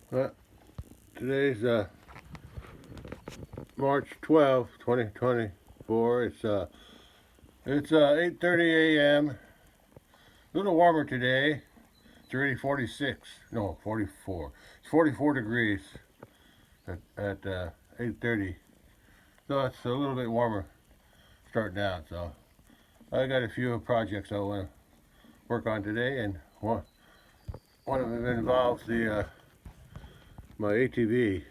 Well, today's March 12th, 2024. It's 8:30 a.m. A little warmer today. It's already 46. No, 44. It's 44 degrees at 8:30. So it's a little bit warmer starting out. So I got a few projects I want to work on today, and one of them involves the my ATV.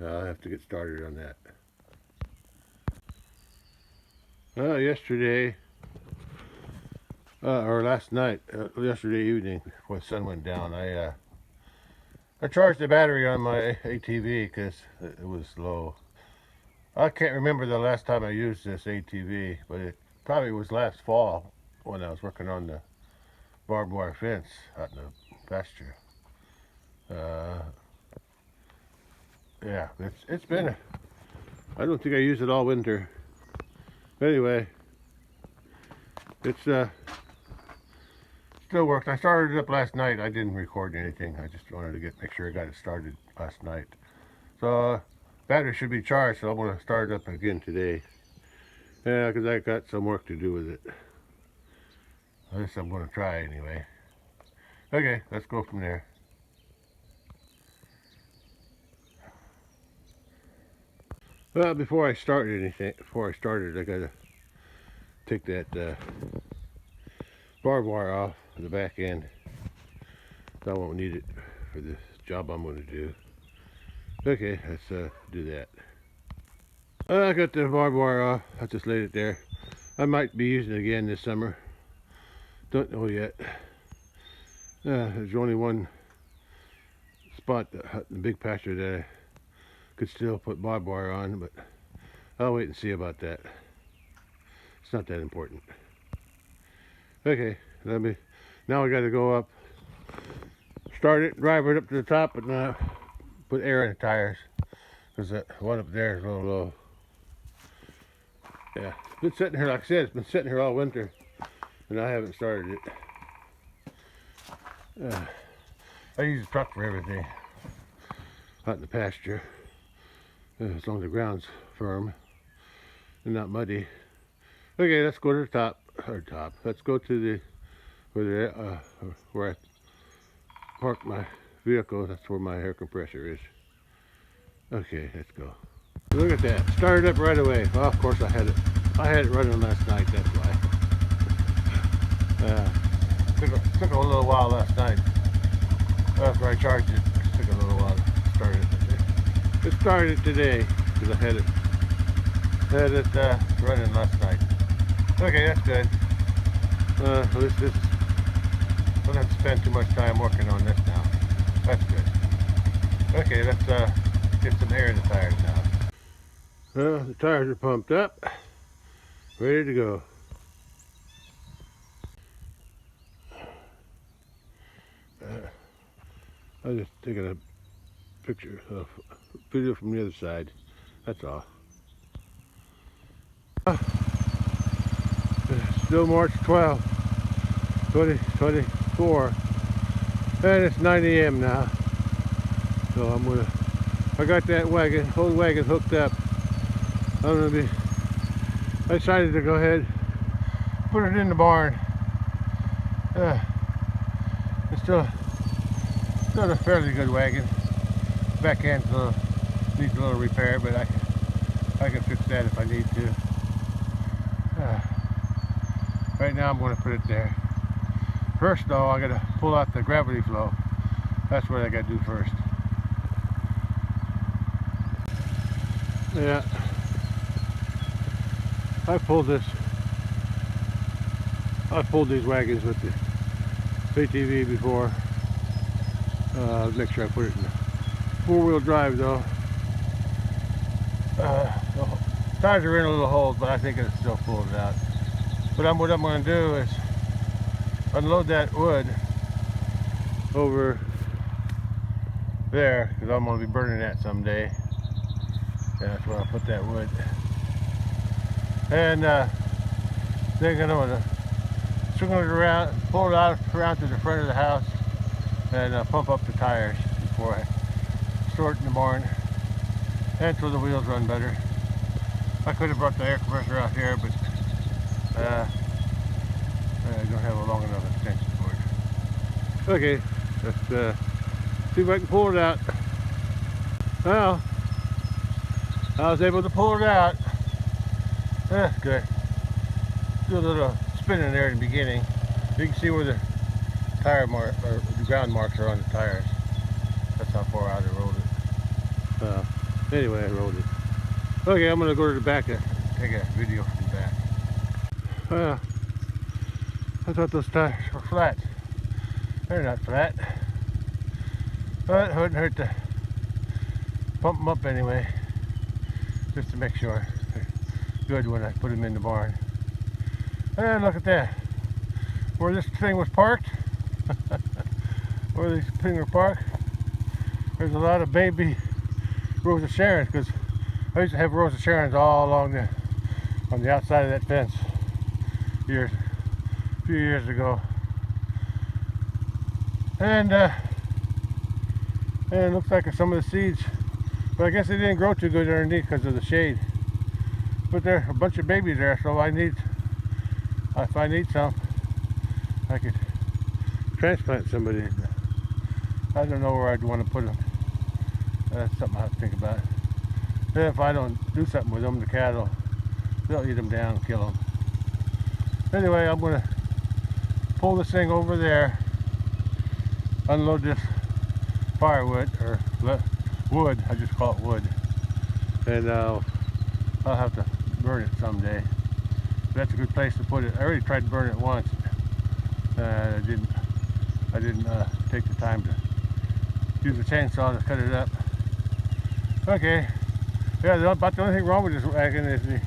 I have to get started on that. Yesterday, or last night, yesterday evening, before the sun went down, I charged the battery on my ATV because it was low. I can't remember the last time I used this ATV, but it probably was last fall when I was working on the barbed wire fence out in the pasture. Uh, yeah, it's been. I don't think I used it all winter. Anyway, it's still works. I started it up last night. I didn't record anything. I just wanted to make sure I got it started last night. So battery should be charged, so I'm going to start it up again today. Yeah, because I got some work to do with it. At least I'm going to try anyway. Okay, let's go from there. Well, before I started, I gotta take that barbed wire off the back end. So I won't need it for the job I'm going to do. Okay, let's do that. I got the barbed wire off. I just laid it there. I might be using it again this summer. Don't know yet. There's only one spot in the big pasture that I could still put barbed wire on, but I'll wait and see about that. It's not that important. Okay, now I got to go up, start it, drive it up to the top, and put air in the tires because that one up there is a little low. Yeah, it's been sitting here, like I said, it's been sitting here all winter, and I haven't started it. I use the truck for everything out in the pasture, as long as the ground's firm and not muddy. Okay, let's go to the top. Let's go to where I park my vehicle. That's where my air compressor is. Okay, let's go. Look at that. Started up right away. Well, of course I had it running last night. That's why. Took a little while last night. After I charged it, it took a little while to start it. It started today because I had it running last night. Okay, that's good. At least I don't have to spend too much time working on this now. That's good. Okay, let's get some air in the tires now. Well, the tires are pumped up, ready to go. I'm just taking a video from the other side. That's all. Still March 12th, 2024, and it's 9 a.m. now. So I got that old wagon hooked up. I decided to go ahead, put it in the barn. It's still a fairly good wagon. Back end needs a little repair, but I can fix that if I need to. Right now I'm going to put it there. First though, I got to pull out the gravity flow. That's what I got to do first. Yeah, I pulled these wagons with the ATV before. Make sure I put it in four-wheel drive though. The tires are in a little hole, but I think it'll still pull it out. But what I'm going to do is unload that wood over there because I'm going to be burning that someday. And that's where I'll put that wood. And then I'm going to swing it around, pull it out around to the front of the house, and pump up the tires before short in the barn, and so the wheels run better. I could have brought the air compressor out here, but I don't have a long enough extension for it. Okay, let's see if I can pull it out. Well, I was able to pull it out. That's good. Do a little spin in there in the beginning. You can see where the tire mark or the ground marks are on the tires. That's how far out I rolled it. Anyway, I rolled it. Okay, I'm gonna go to the back and take a video from the back. I thought those tires were flat. They're not flat, but it wouldn't hurt to pump them up anyway, just to make sure they're good when I put them in the barn. And look at that, where this thing was parked, where this thing was parked, there's a lot of baby Rose of Sharons, because I used to have Rose of Sharons all along on the outside of that fence a few years ago. And it looks like some of the seeds, but I guess they didn't grow too good underneath because of the shade. But there are a bunch of babies there, so if I need some, I could transplant somebody. I don't know where I'd want to put them. That's something I have to think about. Then if I don't do something with them, the cattle, they'll eat them down and kill them. Anyway, I'm going to pull this thing over there, unload this firewood, or wood, I just call it wood, and I'll have to burn it someday. That's a good place to put it. I already tried to burn it once. I didn't take the time to use the chainsaw to cut it up. Okay, yeah, about the only thing wrong with this wagon is the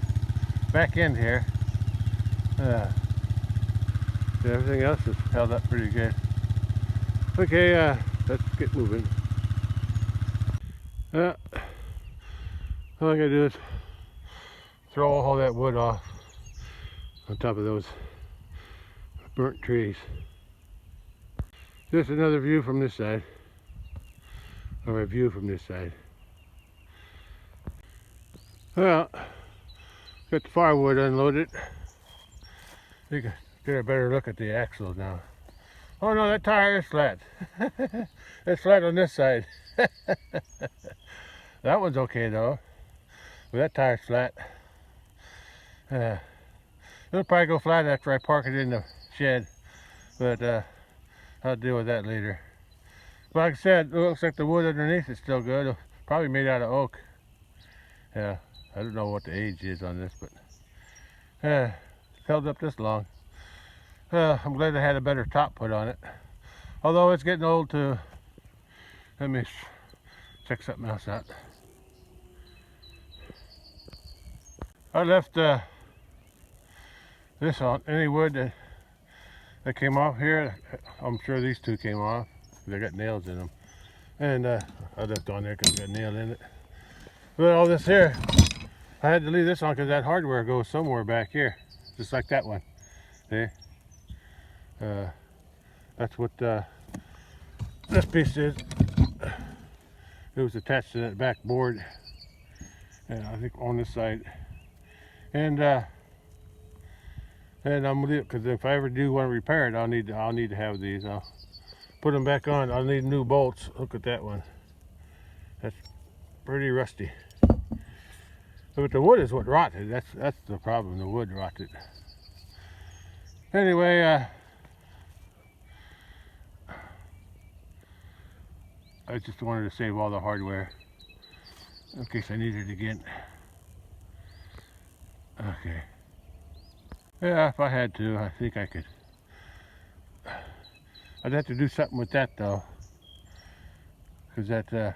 back end here. Everything else is held up pretty good. Okay, let's get moving. All I gotta do is throw all that wood off on top of those burnt trees. Just another view from this side, or a view from this side. Well, got the firewood unloaded. You can get a better look at the axle now. Oh no, that tire is flat. It's flat on this side. That one's okay though. But that tire's flat. It'll probably go flat after I park it in the shed. But I'll deal with that later. But like I said, it looks like the wood underneath is still good. Probably made out of oak. Yeah, I don't know what the age is on this, but it's held up this long. I'm glad I had a better top put on it. Although it's getting old too. Let me check something else out. I left this on. Any wood that came off here, I'm sure these two came off. They got nails in them. And I left on there because it got a nail in it. But all this here, I had to leave this on because that hardware goes somewhere back here. Just like that one. See? That's what this piece is. It was attached to that back board, and I think on this side. And I'm gonna leave it because if I ever do want to repair it, I'll need to have these. I'll put them back on. I'll need new bolts. Look at that one. That's pretty rusty. But the wood is what rotted. That's the problem. The wood rotted. Anyway, I just wanted to save all the hardware in case I needed it again. Okay. Yeah, if I had to, I think I could. I'd have to do something with that though, because that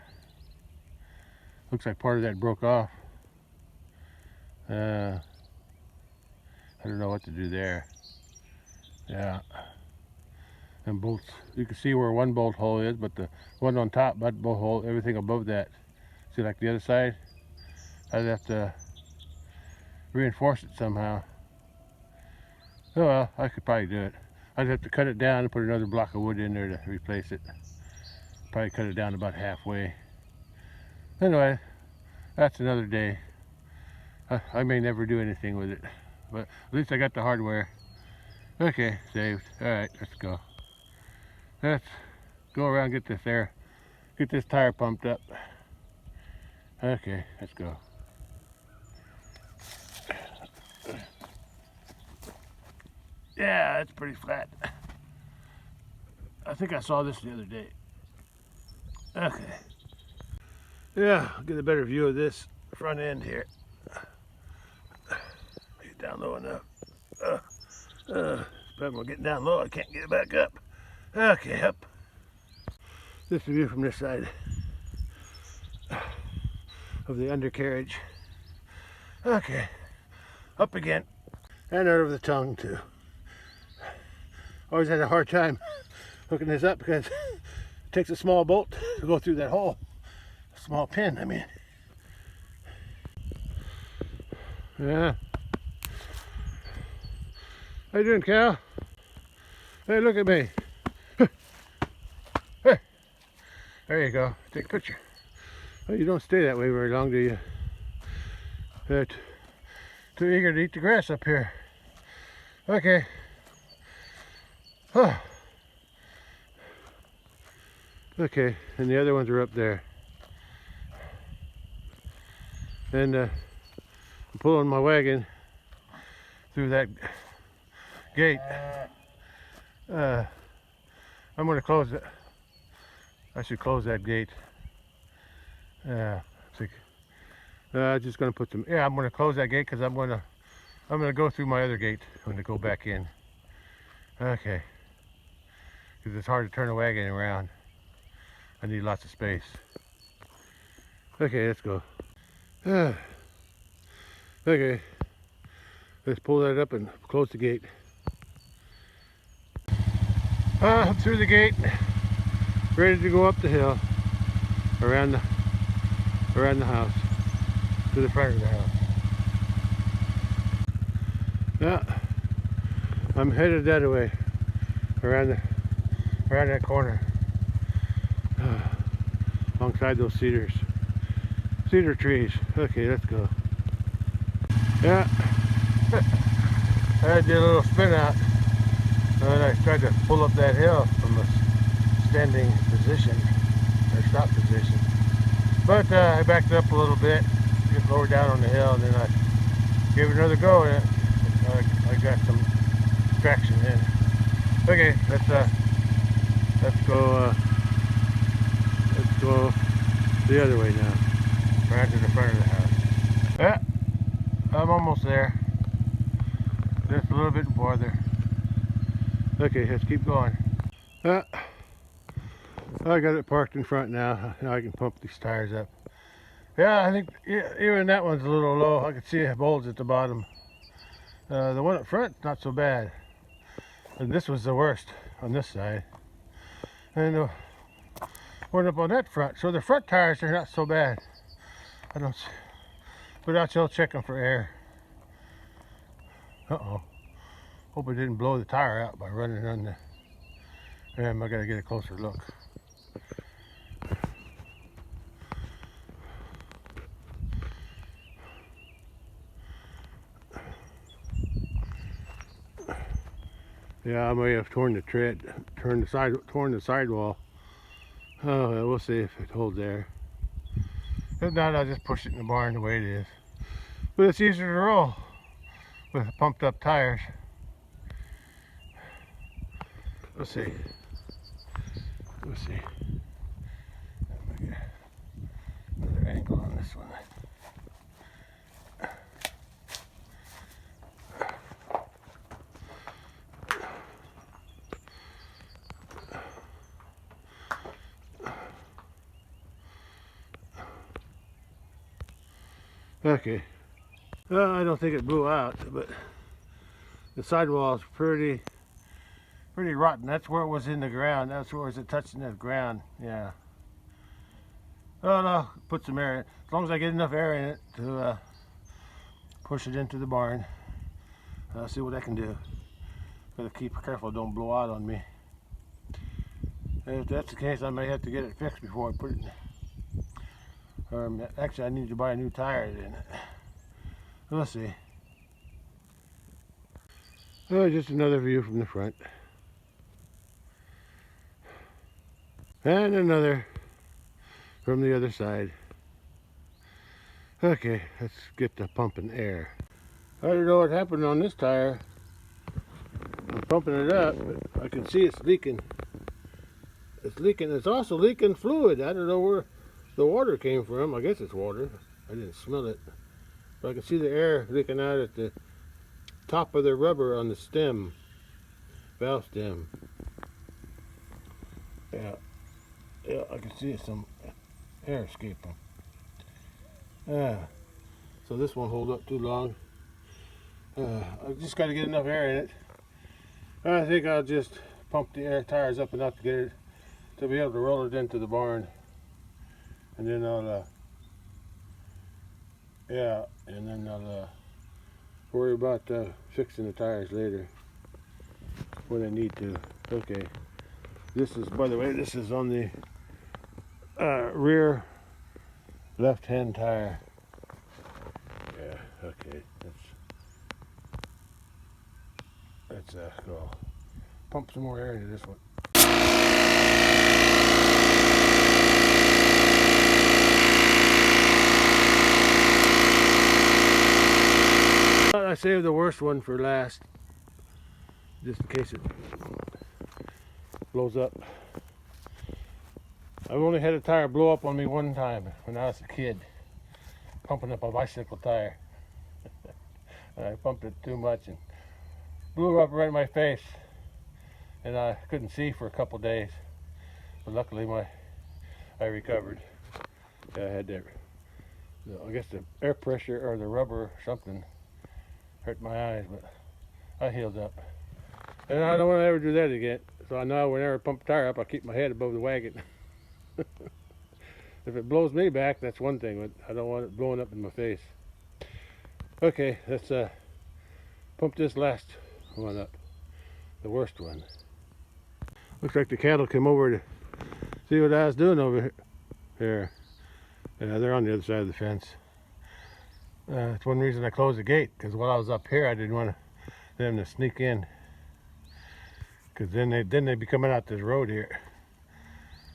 looks like part of that broke off. I don't know what to do there. Yeah. And bolts, you can see where one bolt hole is, but the one on top, that bolt hole, everything above that. See, like the other side? I'd have to reinforce it somehow. Oh well, I could probably do it. I'd have to cut it down and put another block of wood in there to replace it. Probably cut it down about halfway. Anyway, that's another day. I may never do anything with it, but at least I got the hardware. Okay, saved. Alright, let's go. Let's go around, get this tire pumped up. Okay, let's go. Yeah, it's pretty flat. I think I saw this the other day. Okay. Yeah, I'll get a better view of this front end here. Get down low enough. Probably getting down low, I can't get it back up. Okay, up. This is the view from this side of the undercarriage. Okay, up again. And out of the tongue too. Always had a hard time hooking this up because it takes a small bolt to go through that hole. A small pin, I mean. Yeah. How you doing, Cal? Hey, look at me. Hey. There you go. Take a picture. Well, you don't stay that way very long, do you? Too eager to eat the grass up here. Okay. Huh. Okay, and the other ones are up there. And I'm pulling my wagon through that gate. I'm going to close it. I should close that gate. I'm just going to put some. Yeah, I'm going to close that gate because I'm going to go through my other gate. I'm going to go back in. Okay. Because it's hard to turn a wagon around. I need lots of space. Okay, let's go. Okay. Let's pull that up and close the gate. Through the gate, ready to go up the hill, around the house, to the front of the house. Yeah, I'm headed that way, around that corner, alongside those cedar trees. Okay, let's go. Yeah, I did a little spin out. And I tried to pull up that hill from a standing position, or stop position. But I backed up a little bit, get lower down on the hill, and then I gave it another go, and I got some traction in. Okay, let's go the other way now, right to the front of the house. Yeah, I'm almost there. Just a little bit farther. Okay, let's keep going. I got it parked in front now. Now I can pump these tires up. Yeah, I think even that one's a little low. I can see bolts at the bottom. The one up front, not so bad. And this was the worst on this side. And the one up on that front. So the front tires are not so bad. I don't see. But I'll still check them for air. Uh-oh. Hope I didn't blow the tire out by running on the. I gotta get a closer look. Yeah, I may have torn the sidewall. Oh, we'll see if it holds there. If not, I'll just push it in the barn the way it is. But it's easier to roll with pumped up tires. We'll see. We'll see. Let me get another angle on this one. Okay. Well, I don't think it blew out, but the sidewall is pretty rotten. That's where it was in the ground. That's where it was touching the ground. Yeah. Well, I'll put some air in it. As long as I get enough air in it to push it into the barn. I'll see what I can do. Gotta keep careful, don't blow out on me. If that's the case, I may have to get it fixed before I put it Actually, I need to buy a new tire then. Let's see. Oh, just another view from the front. And another from the other side. Okay, let's get the pumping air. I don't know what happened on this tire. I'm pumping it up, but I can see it's leaking. It's leaking. It's also leaking fluid. I don't know where the water came from. I guess it's water. I didn't smell it. But I can see the air leaking out at the top of the rubber on the stem, valve stem. Yeah, I can see some air escaping. So this won't hold up too long. I just got to get enough air in it. I think I'll just pump the air tires up enough to get it to be able to roll it into the barn, and then I'll worry about fixing the tires later when I need to. Okay, this is, by the way, this is on the rear left-hand tire. Yeah, okay, let's go pump some more air into this one. I saved the worst one for last, just in case it blows up. I've only had a tire blow up on me one time when I was a kid, pumping up a bicycle tire. I pumped it too much and blew up right in my face, and I couldn't see for a couple days. But luckily, I recovered. I had that. I guess the air pressure or the rubber or something hurt my eyes, but I healed up. And I don't want to ever do that again. So I know whenever I pump a tire up, I keep my head above the wagon. If it blows me back, that's one thing, but I don't want it blowing up in my face. Okay, let's pump this last one up, the worst one. Looks like the cattle came over to see what I was doing over here. Yeah, they're on the other side of the fence. That's one reason I closed the gate, because while I was up here, I didn't want them to sneak in, because then they'd be coming out this road here.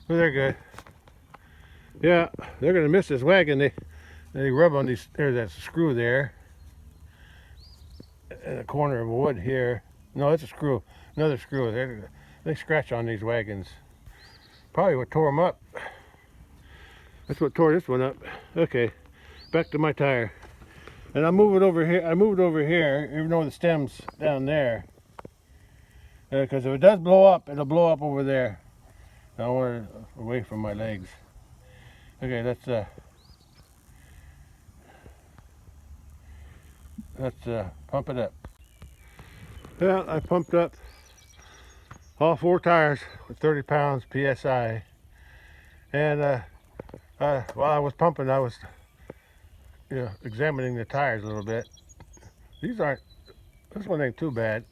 But they're good. Yeah, they're gonna miss this wagon. They rub on these. There's that screw there, in a corner of wood here. No, it's a screw. Another screw. They scratch on these wagons. Probably what tore them up. That's what tore this one up. Okay, back to my tire. And I move it over here. I moved over here, even though the stem's down there. Because if it does blow up, it'll blow up over there. I want it away from my legs. Okay, let's pump it up. Well, I pumped up all 4 tires with 30 pounds PSI. And while I was pumping, I was examining the tires a little bit. This one ain't too bad.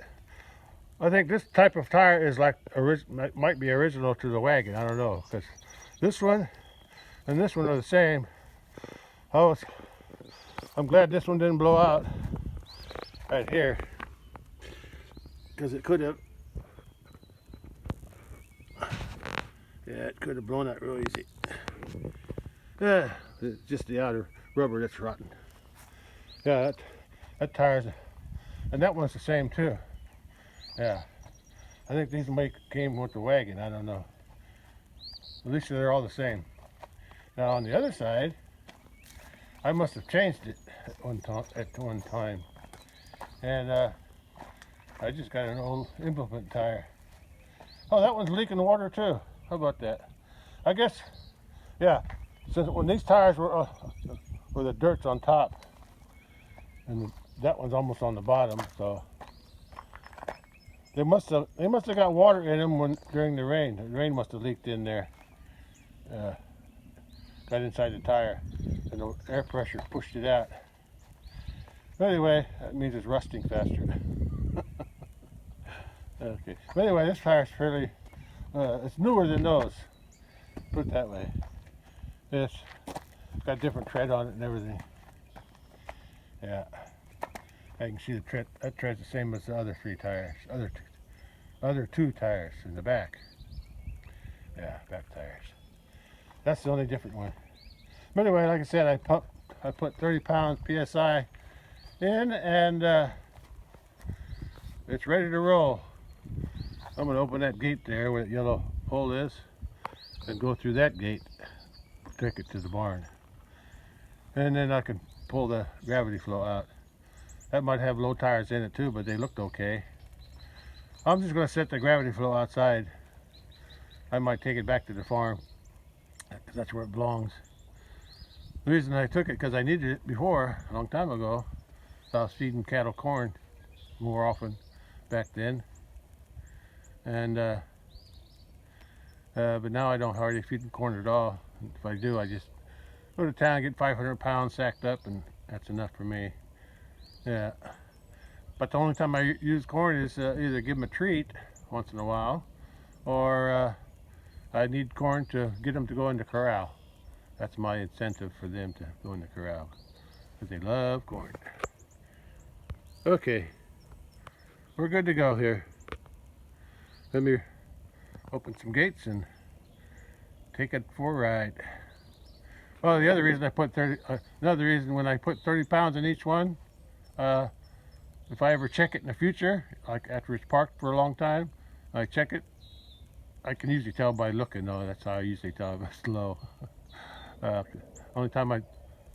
I think this type of tire is like might be original to the wagon. I don't know, because this one and this one are the same. I'm glad this one didn't blow out right here, because it could have. Yeah, it could have blown out real easy. Yeah, it's just the outer rubber that's rotten. Yeah, that tire's, and that one's the same too. Yeah, I think these came with the wagon. I don't know. At least they're all the same. Now on the other side, I must have changed it at one time, and I just got an old implement tire. Oh, that one's leaking water too. How about that? I guess, yeah. Since when these tires were the dirt's on top, and that one's almost on the bottom, so they must have got water in them during the rain. The rain must have leaked in there, got inside the tire, and the air pressure pushed it out. But anyway, that means it's rusting faster. Okay. But anyway, this tire's fairly, it's newer than those. Put it that way. got different tread on it and everything. Yeah, I can see the tread. That tread's the same as the other 3 tires. Other 2 tires in the back. Yeah, back tires. That's the only different one. But anyway, like I said, I put 30 pounds PSI in, and it's ready to roll. I'm going to open that gate there where that yellow hole is and go through that gate, take it to the barn. And then I can pull the gravity flow out. That might have low tires in it too, but they looked okay. I'm just going to set the gravity flow outside. I might take it back to the farm because that's where it belongs. The reason I took it because I needed it before, a long time ago. So I was feeding cattle corn more often back then. And but now I don't hardly feed them corn at all. If I do, I just go to town, get 500 pounds sacked up, and that's enough for me. Yeah. But the only time I use corn is either give them a treat once in a while, or I need corn to get them to go in the corral. That's my incentive for them to go in the corral, because they love corn. Okay, we're good to go here. Let me open some gates and take it for a ride. Well, the other reason I put another reason when I put 30 pounds in each one, if I ever check it in the future, like after it's parked for a long time, I check it. I can usually tell by looking though. That's how I usually tell if it's low. Only time I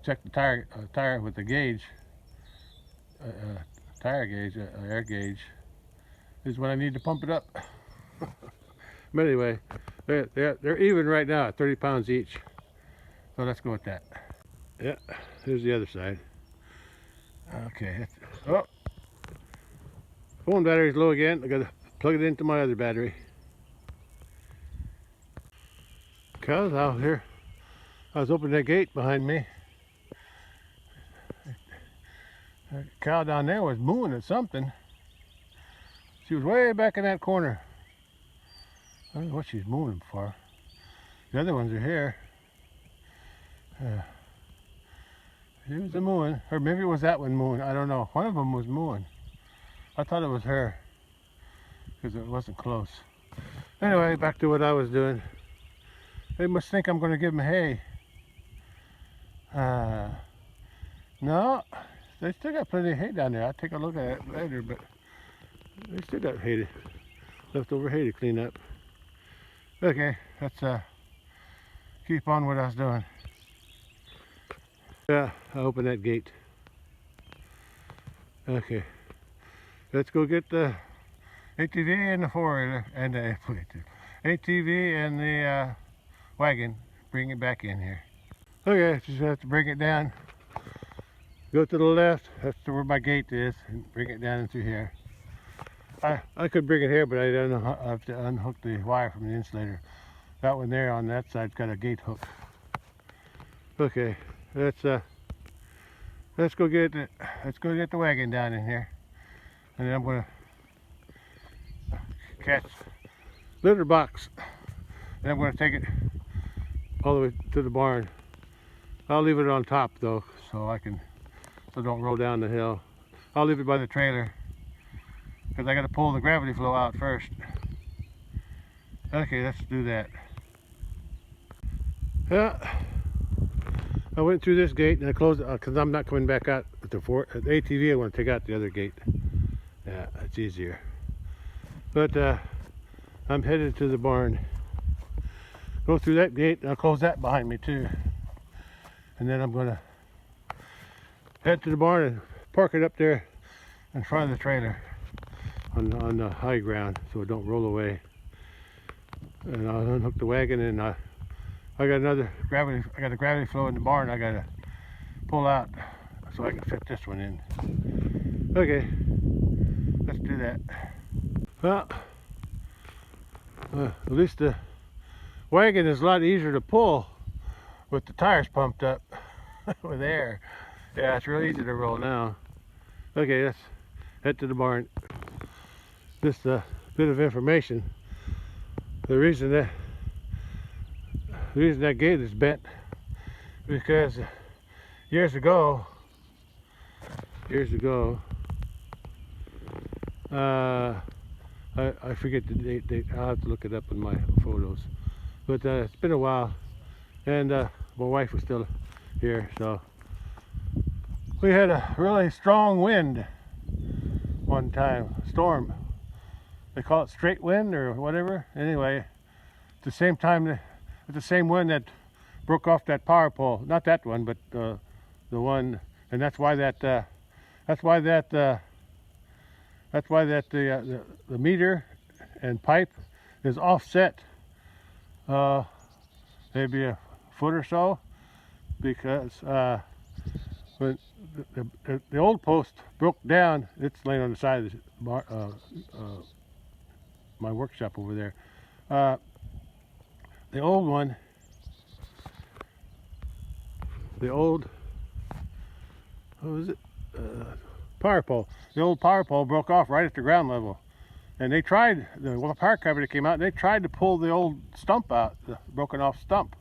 check the tire with the gauge, tire gauge, air gauge, is when I need to pump it up. But anyway, they're even right now at 30 pounds each. So let's go with that. Yeah, here's the other side. Okay. Oh, phone battery's low again. I gotta plug it into my other battery. Cows out here. I was opening that gate behind me. That cow down there was mooing at something. She was way back in that corner. I don't know what she's mooing for. The other ones are here. She was mooing, or maybe it was that one mooing. I don't know. One of them was mooing. I thought it was her because it wasn't close. Anyway, back to what I was doing. They must think I'm going to give them hay. No, they still got plenty of hay down there. I'll take a look at it later, but they still got hay, leftover hay to clean up. Okay, let's keep on what I was doing. Yeah, I opened that gate. Okay, let's go get the ATV and the four-wheeler and the ATV and the wagon. Bring it back in here. Okay, just have to bring it down. Go to the left. That's where my gate is, and bring it down into here. I could bring it here, but I don't know how. I have to unhook the wire from the insulator. That one there on that side's got a gate hook. Okay, let's go get the wagon down in here, and then I'm gonna catch litter box, and I'm gonna take it all the way to the barn. I'll leave it on top though, so don't roll down the hill. I'll leave it by the trailer because I got to pull the gravity flow out first. Okay, let's do that. Yeah, I went through this gate and I closed it because I'm not coming back out at the ATV. I want to take out the other gate. Yeah, it's easier. But I'm headed to the barn. Go through that gate and I'll close that behind me too. And then I'm going to head to the barn and park it up there in front of the trailer on the high ground so it don't roll away. And I'll unhook the wagon, and I got a gravity flow in the barn I got to pull out so I can fit this one in. Okay, let's do that. Well, at least the wagon is a lot easier to pull with the tires pumped up with air. Yeah, it's really easy to roll now. Okay, let's head to the barn. Just a bit of information. The reason that gate is bent because years ago, I forget the date. I'll have to look it up in my photos. But it's been a while, and my wife was still here, so we had a really strong wind one time, storm. They call it straight wind or whatever. Anyway, at the same time, at the same wind that broke off that power pole. Not that one, but the one, and that's why the meter and pipe is offset maybe a foot or so, because when the old post broke down, it's laying on the side of my workshop over there. The old one, what was it? Power pole. The old power pole broke off right at the ground level, and they tried, the power company came out and they tried to pull the old stump out, the broken off stump.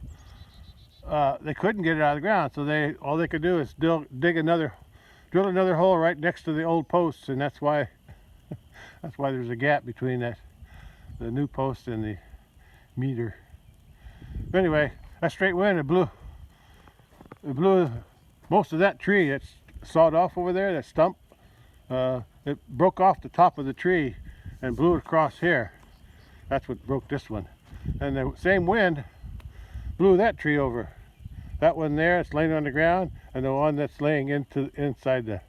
They couldn't get it out of the ground, so all they could do is drill another hole right next to the old posts, and that's why there's a gap between the new post and the meter. But anyway, that straight wind, it blew most of that tree that's sawed off over there, that stump. It broke off the top of the tree and blew it across here. That's what broke this one. And the same wind blew that tree over. That one there, it's laying on the ground, and the one that's laying inside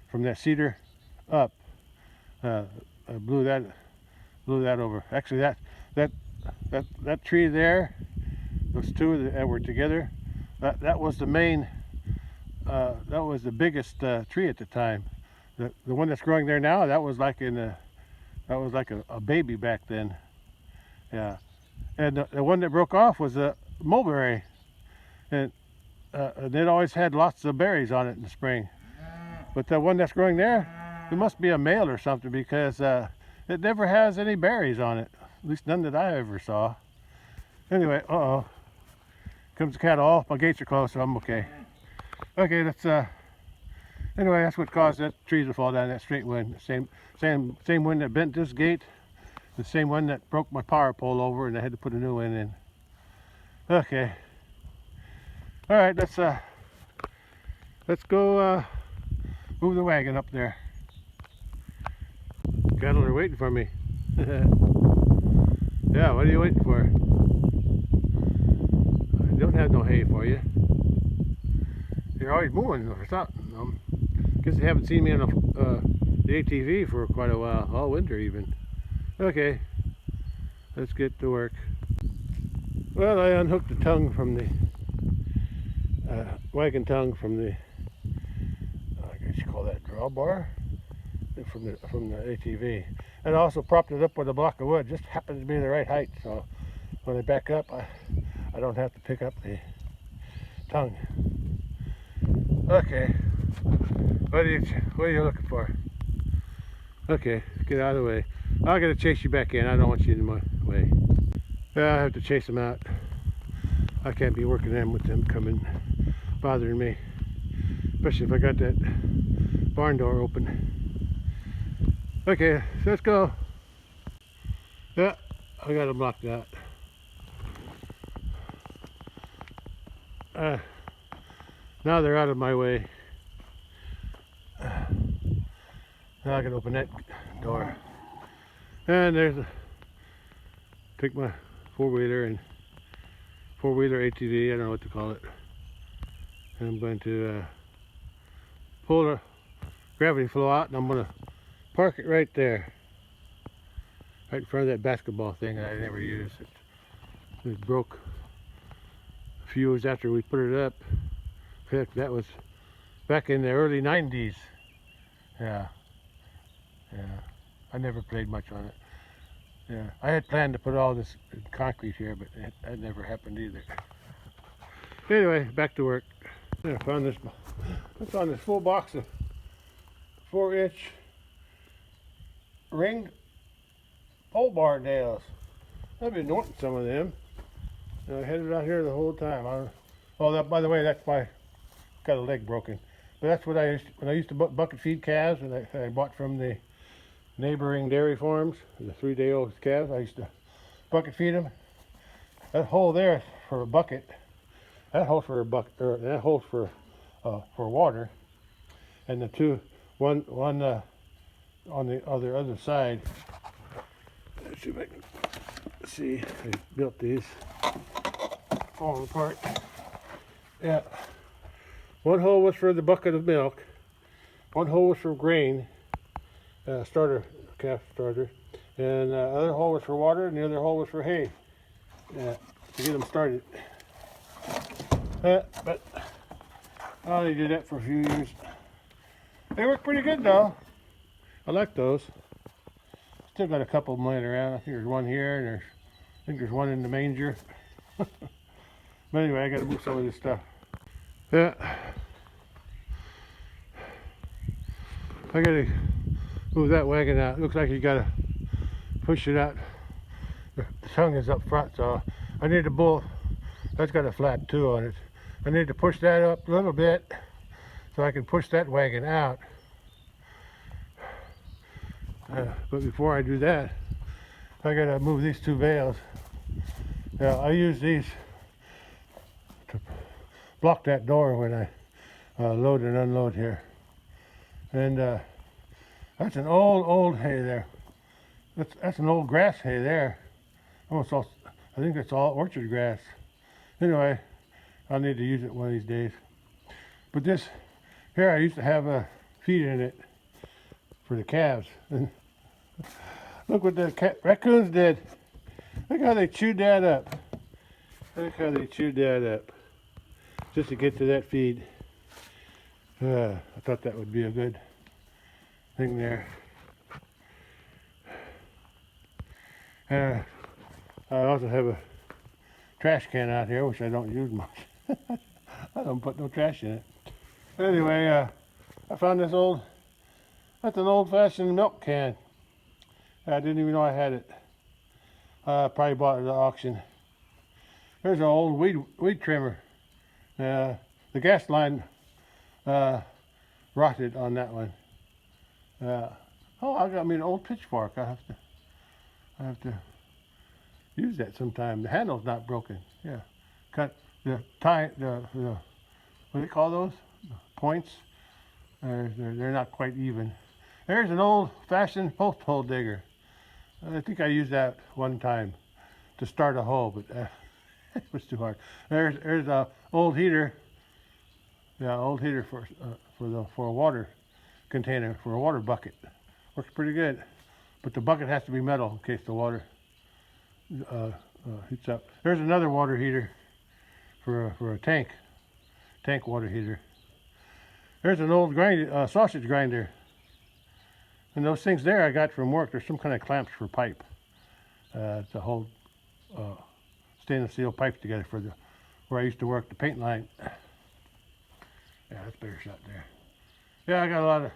from that cedar up, blew that over. Actually, that tree there, those two that were together, that was the main, that was the biggest tree at the time. The one that's growing there now, that was like a baby back then. Yeah, and the one that broke off was a mulberry, and it always had lots of berries on it in the spring. But the one that's growing there, it must be a male or something, because it never has any berries on it. At least none that I ever saw. Anyway, comes the cattle. Oh, my gates are closed, so I'm okay. Okay, anyway, that's what caused that trees to fall down, that straight wind. Same wind that bent this gate, the same one that broke my power pole over, and I had to put a new one in. Okay. All right, let's go move the wagon up there. Cattle are waiting for me. Yeah, what are you waiting for? I don't have no hay for you. You're always moving or something. Guess they haven't seen me on the ATV for quite a while, all winter even. Okay, let's get to work. Well, I unhooked the tongue from the wagon tongue from the, I guess you call that drawbar, from the ATV, and I also propped it up with a block of wood. Just happens to be the right height, so when I back up, I don't have to pick up the tongue. Okay, what are you looking for? Okay, get out of the way. I gotta chase you back in. I don't want you in my way. Yeah, I have to chase them out. I can't be working them with them coming, bothering me. Especially if I got that barn door open. Okay, so let's go. Yeah, I got them locked out. Now they're out of my way. Now I can open that door. And take my four-wheeler ATV, I don't know what to call it. And I'm going to pull the gravity flow out, and I'm going to park it right there. Right in front of that basketball thing that I never used. It broke a few years after we put it up. Heck, that was back in the early 90s. Yeah. I never played much on it. Yeah, I had planned to put all this in concrete here, but that never happened either. Anyway, back to work. Yeah, I found this full box of 4-inch ring pole bar nails. I've been wanting some of them. And I had it out here the whole time. I Oh, that, by the way, that's my, got a leg broken. But that's what when I used to bucket feed calves, and I bought from the neighboring dairy farms, the 3-day-old calves. I used to bucket feed them. That hole there for a bucket. That holds for a bucket, or that holds for water, and the two, one on the other side. Let's see if I can see. I built these, falling apart. Yeah. One hole was for the bucket of milk. One hole was for grain, starter, calf starter, and the other hole was for water, and the other hole was for hay. To get them started. But I only did that for a few years. They work pretty good though. I like those. Still got a couple of them laying around. I think there's one here, and I think there's one in the manger. But anyway, I got to move some of this stuff. Yeah. I got to move that wagon out. Looks like you got to push it out. The tongue is up front, so I need to bull. That's got a flat 2 on it. I need to push that up a little bit so I can push that wagon out. But before I do that, I gotta move these 2 bales. Now I use these to block that door when I load and unload here. And that's an old hay there. That's an old grass hay there. Almost all, I think it's all orchard grass. Anyway, I'll need to use it one of these days. But this here, I used to have a feed in it for the calves. And look what the raccoons did. Look how they chewed that up. Look how they chewed that up. Just to get to that feed. I thought that would be a good thing there. I also have a trash can out here, which I don't use much. I don't put no trash in it. Anyway, I found this that's an old-fashioned milk can. I didn't even know I had it. Probably bought it at the auction. There's an old weed trimmer. The gas line rotted on that one. Oh, I got me an old pitchfork. I have to use that sometime. The handle's not broken. Yeah, cut the what do you call those? Points. They're not quite even. There's an old-fashioned post hole digger. I think I used that one time to start a hole, but it was too hard. There's a old heater. Yeah, old heater for a water container, for a water bucket. Works pretty good, but the bucket has to be metal in case the water heats up. There's another water heater for a tank water heater. There's an old sausage grinder, and those things there I got from work. There's some kind of clamps for pipe to hold stainless steel pipes together for where I used to work, the paint line. Yeah, that's better shot there. Yeah, I got a lot of.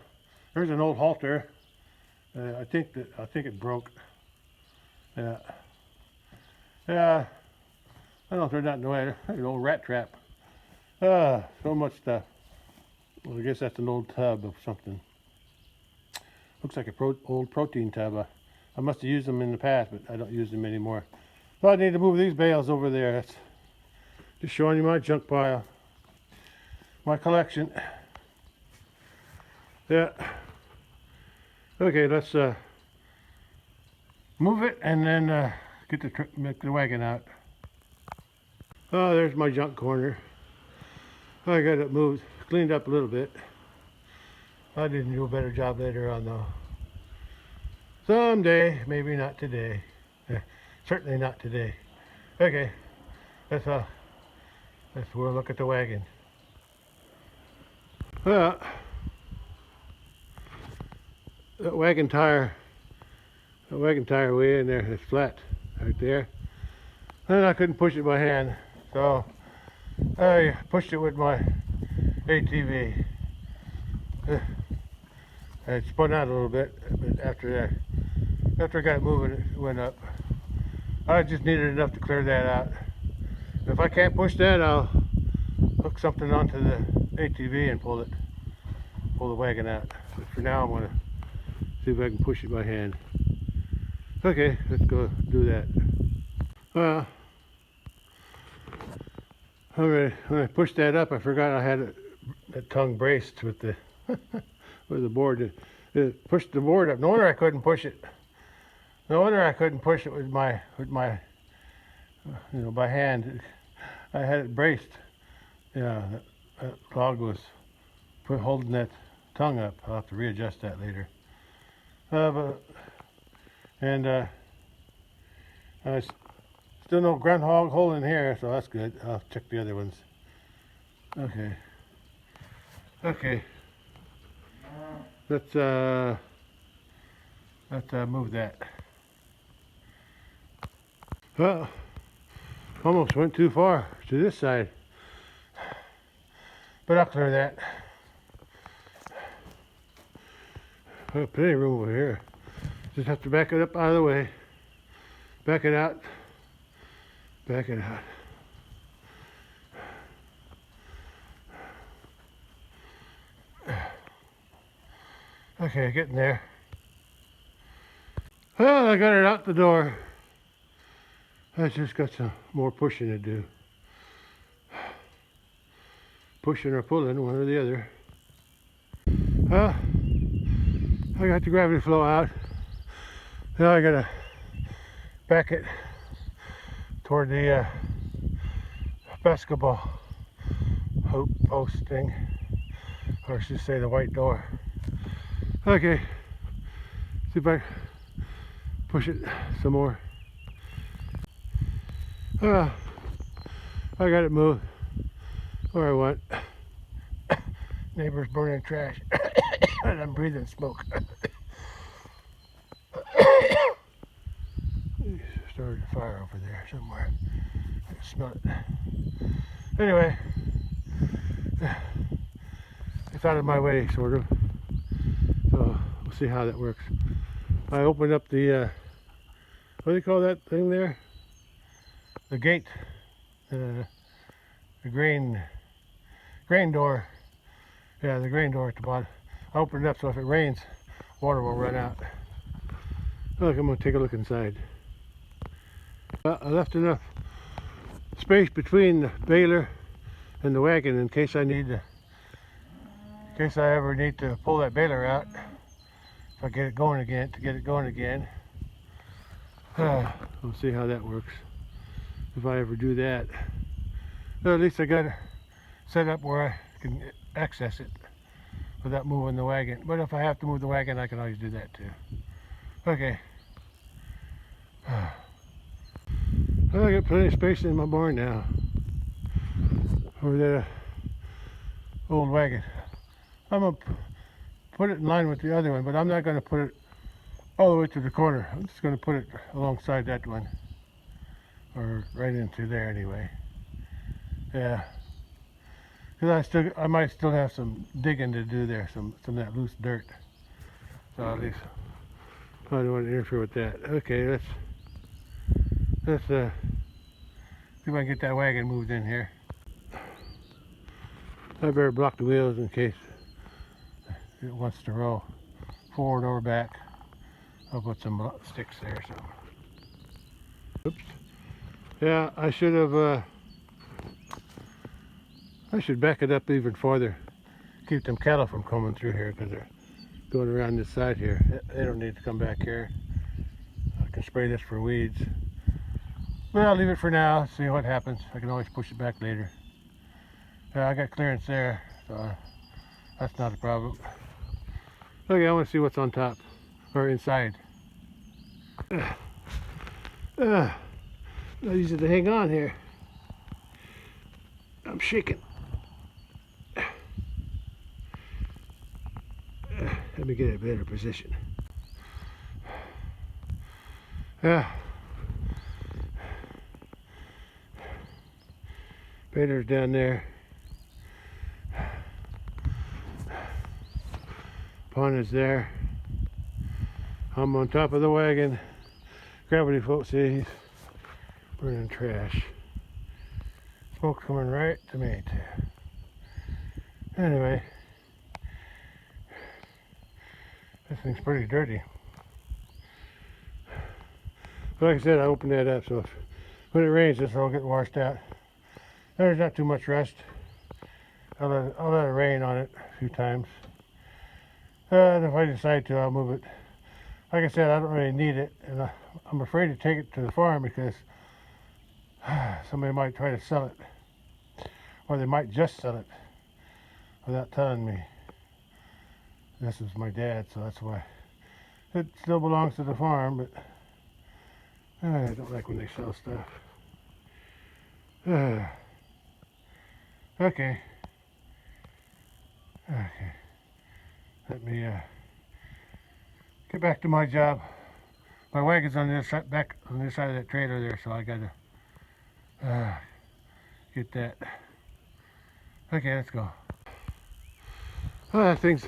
There's an old halter. I think it broke. Yeah. Yeah. I don't know if they're not in the way. There's an old rat trap. So much stuff. Well, I guess that's an old tub of something. Looks like a old protein tub. I must have used them in the past, but I don't use them anymore. So I need to move these bales over there. That's just showing you my junk pile. My collection. Yeah. Okay, let's move it and then make the wagon out. Oh, there's my junk corner. I got it moved, cleaned up a little bit. I didn't do a better job later on though. Someday, maybe not today. Certainly not today. Okay, let's we'll look at the wagon. Well, that wagon tire way in there is flat right there. And I couldn't push it by hand, so I pushed it with my ATV. It spun out a little bit, but after I got it moving, it went up. I just needed enough to clear that out. If I can't push that, I'll hook something onto the ATV and pull the wagon out. But for now, I'm gonna see if I can push it by hand. Okay, let's go do that. Well, when I pushed that up, I forgot I had that tongue braced with the with the board. It pushed the board up. No wonder I couldn't push it. No wonder I couldn't push it with my by hand. I had it braced. Yeah, that log was holding that tongue up. I'll have to readjust that later. Still no groundhog hole in here, so that's good. I'll check the other ones. Okay. Let's move that. Well, almost went too far to this side, but I'll clear that. Oh, plenty of room over here. Just have to back it up out of the way. Back it out. Back it out. Okay, getting there. Well, I got it out the door. I just got some more pushing to do. Pushing or pulling, one or the other. Well, I got the gravity flow out. Now I gotta back it toward the basketball hoop post thing, or I should say the white door. Okay, see if I push it some more. I got it moved where I want. Neighbors burning trash and I'm breathing smoke. Started a fire over there somewhere. I can smell it. Anyway, it's out of my way, sort of. So we'll see how that works. I opened up the what do you call that thing there? The gate, the grain door. Yeah, the grain door at the bottom. I opened it up so if it rains, water will run out. Look, I'm gonna take a look inside. Well, I left enough space between the baler and the wagon in case I ever need to pull that baler out. If I get it going again, we'll see how that works. If I ever do that, well, at least I got it set up where I can access it without moving the wagon. But if I have to move the wagon, I can always do that too. Okay. Well, I got plenty of space in my barn now for that old wagon. I'm gonna put it in line with the other one, but I'm not gonna put it all the way to the corner. I'm just gonna put it alongside that one, or right into there anyway. Yeah, because I might still have some digging to do there, some of that loose dirt. So at least I don't want to interfere with that. Okay, let's see if I can get that wagon moved in here. I better block the wheels in case it wants to roll forward or back. I'll put some sticks there. So, oops. Yeah, I should back it up even farther. Keep them cattle from coming through here because they're going around this side here. They don't need to come back here. I can spray this for weeds. But I'll leave it for now, see what happens. I can always push it back later. Yeah, I got clearance there, so that's not a problem. Okay, I want to see what's on top, or inside. Not easy to hang on here. I'm shaking. Let me get a better position. Yeah. Baler's down there. Pond is there. I'm on top of the wagon. Gravity float, see, he's burning trash. Smoke's coming right to me too. Anyway, this thing's pretty dirty. But like I said, I opened that up, so when it rains, this will all get washed out. There's not too much rust. I'll let it rain on it a few times. And if I decide to, I'll move it. Like I said, I don't really need it, and I'm afraid to take it to the farm because somebody might try to sell it, or they might just sell it without telling me. This is my dad, so that's why. It still belongs to the farm, but I don't like when they sell stuff. Okay. Let me get back to my job. My wagon's on this side, back on this side of that trailer there, so I gotta get that. Okay, let's go. Oh, that thing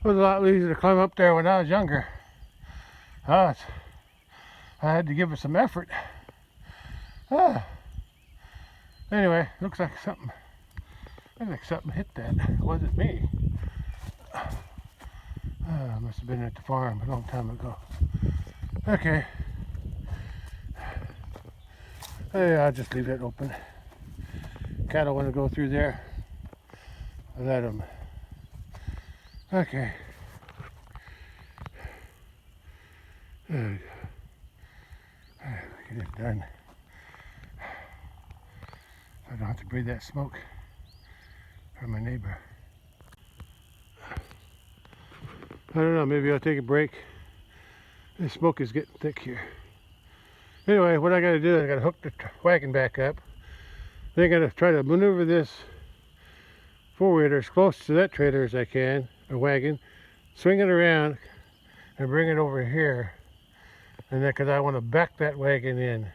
was a lot easier to climb up there when I was younger. I had to give it some effort. Anyway, looks like something hit that. It wasn't me. Must have been at the farm a long time ago. Okay. Hey, I'll just leave that open. Cattle want to go through there. I'll let them. Okay. Get it done. So I don't have to breathe that smoke from my neighbor. I don't know, maybe I'll take a break. The smoke is getting thick here. Anyway, what I gotta do is I gotta hook the wagon back up. Then I gotta try to maneuver this four-wheeler as close to that trailer as I can, a wagon, swing it around and bring it over here. And then, because I want to back that wagon in,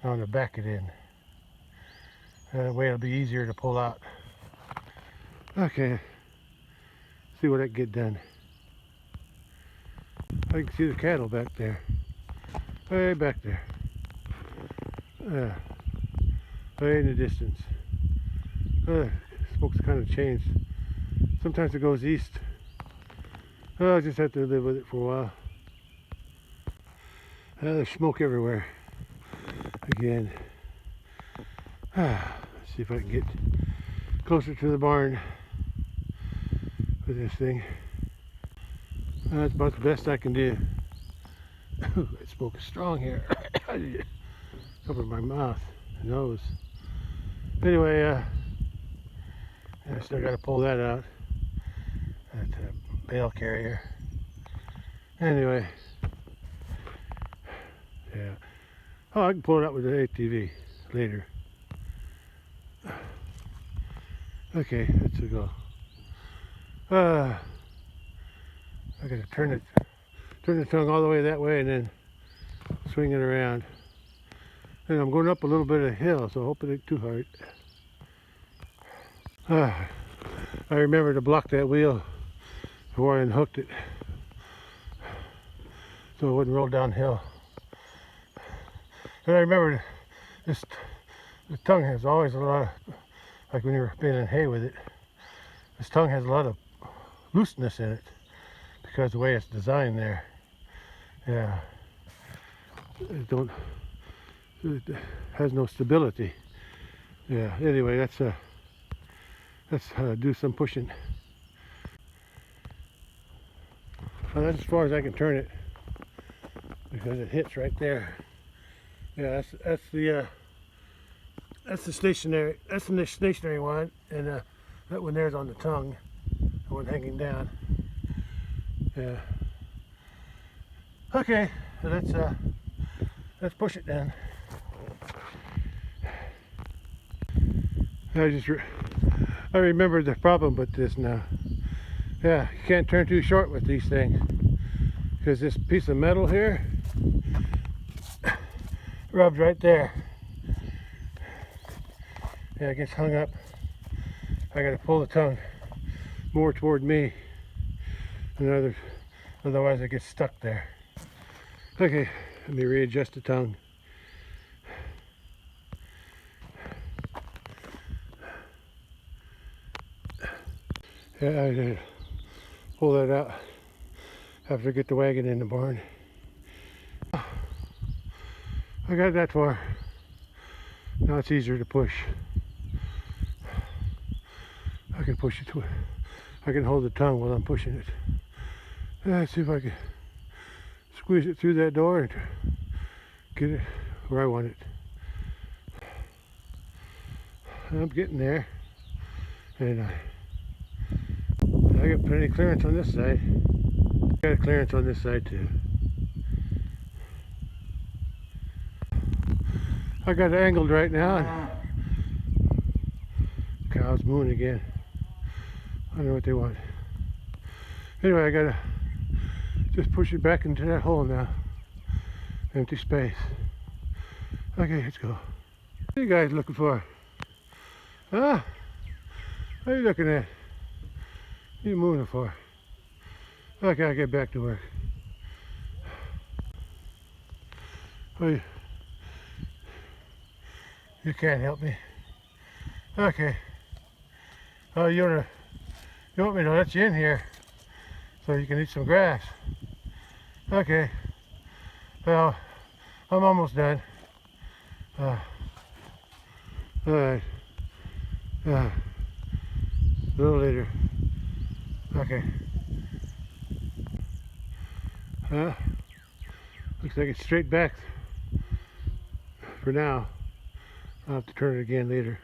I want to back it in. That way it'll be easier to pull out. Okay, see what I can get done. I can see the cattle back there. Way back there. Way in the distance. Smoke's kind of changed. Sometimes it goes east. I just have to live with it for a while. There's smoke everywhere. Again. Let's see if I can get closer to the barn with this thing. That's about the best I can do. That smoke is strong here. Cover my mouth, nose. Anyway, I still got to pull that out. That's a bale carrier. Anyway, yeah. Oh, I can pull it out with the ATV later. Okay, let's go. I gotta turn the tongue all the way that way and then swing it around. And I'm going up a little bit of a hill, so I hope it ain't too hard. I remember to block that wheel before I unhooked it, so it wouldn't roll downhill. And I remember the tongue has always a lot of, like when you're baling hay with it, this tongue has a lot of looseness in it because of the way it's designed there. Yeah, it has no stability. Yeah. Anyway, let's do some pushing. Well, that's as far as I can turn it because it hits right there. Yeah, that's the stationary one, and that one there's on the tongue, the one hanging down. Yeah. Okay, so let's push it then. I remember the problem with this now. Yeah, you can't turn too short with these things because this piece of metal here rubs right there. Yeah, it gets hung up. I gotta pull the tongue more toward me than otherwise it gets stuck there. Okay, let me readjust the tongue. Yeah, I gotta pull that out after I get the wagon in the barn. I got that far. Now it's easier to push. I can push it to it. I can hold the tongue while I'm pushing it. Let's see if I can squeeze it through that door and get it where I want it. I'm getting there. And I got plenty of clearance on this side. Got a clearance on this side too. I got it angled right now. Cows mooing again. I don't know what they want. Anyway, I gotta just push it back into that hole now. Empty space. Okay, let's go. What are you guys looking for? Huh? What are you looking at? What are you moving for? Okay, I'll get back to work. Oh, you can't help me. Okay. Oh, you want me to let you in here so you can eat some grass? Okay. Well, I'm almost done. All right. A little later. Okay. Looks like it's straight back for now. I'll have to turn it again later.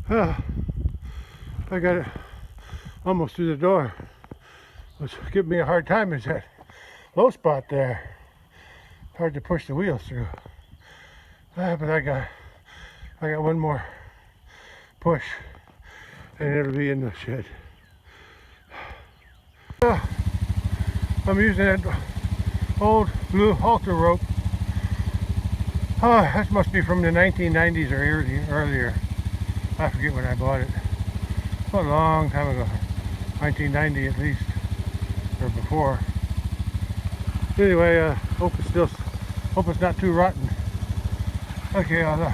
I got it almost through the door. What's giving me a hard time is that low spot there. Hard to push the wheels through. But I got one more push and it'll be in the shed. I'm using that old blue halter rope. That must be from the 1990s or earlier. I forget when I bought it. A long time ago. 1990 at least, or before. Anyway, hope it's not too rotten. Okay, I'm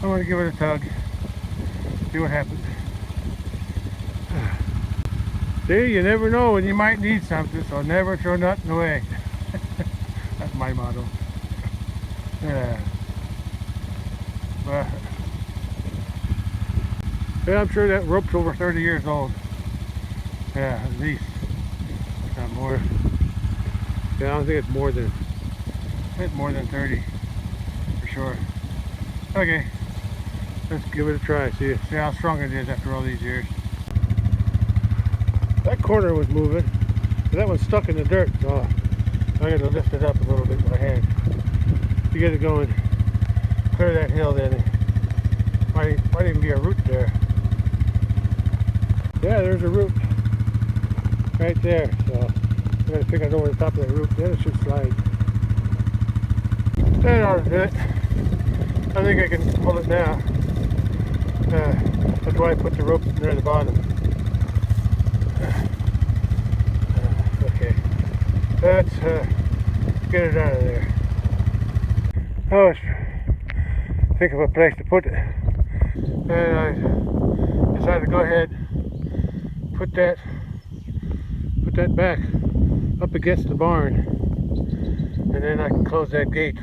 going to give it a tug. See what happens. See, you never know when you might need something, so never throw nothing away. That's my motto. Yeah. But, yeah, I'm sure that rope's over 30 years old. Yeah, at least. If not more. Yeah, I don't think it's more than 30 for sure. Okay, let's give it a try. See how strong it is after all these years. That corner was moving, but that one's stuck in the dirt, so I got to lift it up a little bit with my hand to get it going. Clear that hill, then might even be a root there. Yeah, there's a root right there, so I'm going to pick it over the top of that root, then it should slide. That ought to do it. I think I can pull it now. That's why I put the rope near the bottom. Okay, let's get it out of there. Oh, let's think of a place to put it. And I decided to go ahead, put that back up against the barn, and then I can close that gate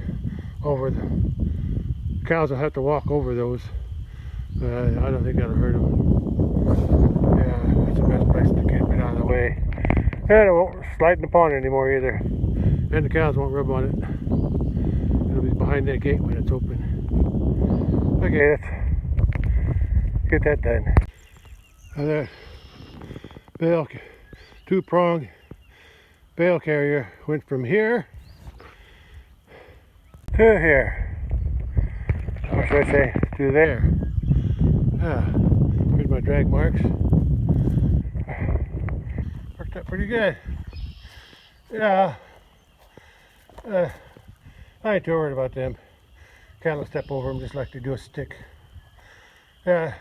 over. The cows will have to walk over those. I don't think that'll hurt them. Yeah, that's the best place to get it out of the way. And it won't slide in the pond anymore either. And the cows won't rub on it. It'll be behind that gate when it's open. Okay, let's get that done. Now that bale, two-prong bale carrier went from here to here. Or should I say, to there. Here's my drag marks. Worked out pretty good. Yeah. I ain't too worried about them. Cattle will step over them just like they do a stick. Yeah,